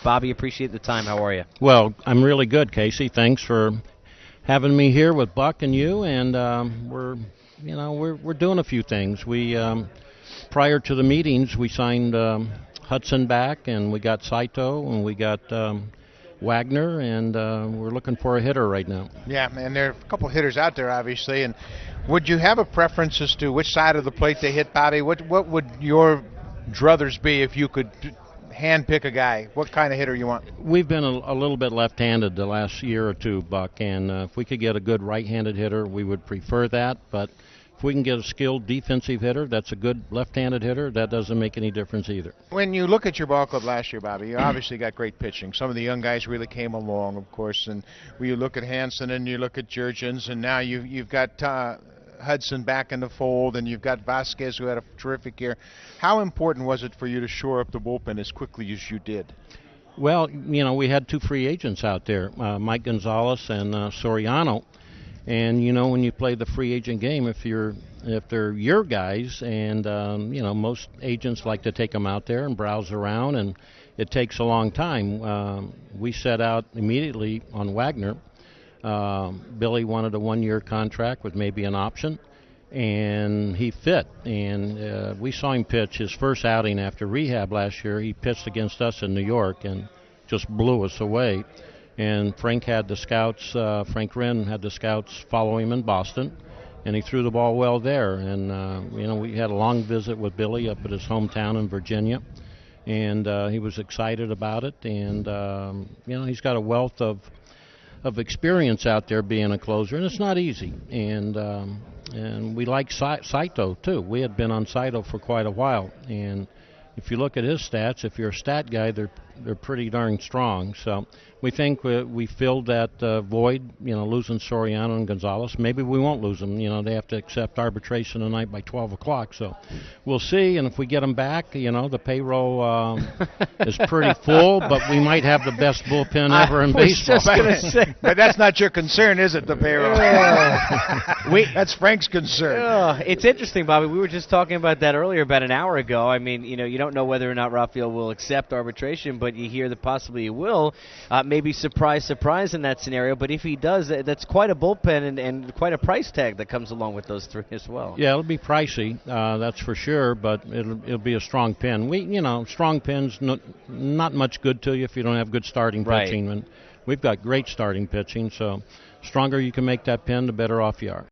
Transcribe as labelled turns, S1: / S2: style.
S1: Bobby, appreciate the time. How are you?
S2: Well, I'm really good, Casey. Thanks for having me here with Buck and you. And we're doing a few things. We prior to the meetings, we signed Hudson back, and we got Saito, and we got Wagner, and we're looking for a hitter right now.
S3: Yeah, and there are a couple hitters out there, obviously. And would you have a preference as to which side of the plate they hit, Bobby? What would your druthers be if you could hand pick a guy? What kind of hitter you want?
S2: We've been a little bit left-handed the last year or two, Buck, and if we could get a good right-handed hitter, we would prefer that. But if we can get a skilled defensive hitter that's a good left-handed hitter, that doesn't make any difference either.
S3: When you look at your ball club last year, Bobby, you obviously got great pitching. Some of the young guys really came along, of course. And when you look at Hansen and you look at Jurgens, and now you've got Hudson back in the fold, and you've got Vasquez, who had a terrific year. How important was it for you to shore up the bullpen as quickly as you did?
S2: Well, we had two free agents out there, Mike Gonzalez and Soriano. And when you play the free agent game, if they're your guys, and most agents like to take them out there and browse around, and it takes a long time. We set out immediately on Wagner. Billy wanted a 1-year contract with maybe an option, and he fit. And we saw him pitch his first outing after rehab last year. He pitched against us in New York and just blew us away. And Frank had the scouts, Frank Wren had the scouts follow him in Boston, and he threw the ball well there. And, we had a long visit with Billy up at his hometown in Virginia, and he was excited about it. And, he's got a wealth of experience out there being a closer, and it's not easy. And we like Saito, too. We had been on Saito for quite a while, and if you look at his stats, if you're a stat guy, they're pretty darn strong. So we think we filled that void, losing Soriano and Gonzalez. Maybe we won't lose them. They have to accept arbitration tonight by 12 o'clock. So we'll see. And if we get them back, the payroll is pretty full, but we might have the best bullpen ever in baseball.
S1: Just gonna say.
S3: But that's not your concern, is it, the payroll? That's Frank's concern.
S1: It's interesting, Bobby. We were just talking about that earlier, about an hour ago. I mean, you don't know whether or not Rafael will accept arbitration, but you hear that possibly he will. Maybe surprise in that scenario. But if he does, that's quite a bullpen and quite a price tag that comes along with those three as well.
S2: Yeah, it'll be pricey, that's for sure. But it'll be a strong pen. Strong pens not much good to you if you don't have good starting pitching. And we've got great starting pitching. So stronger you can make that pen, the better off you are.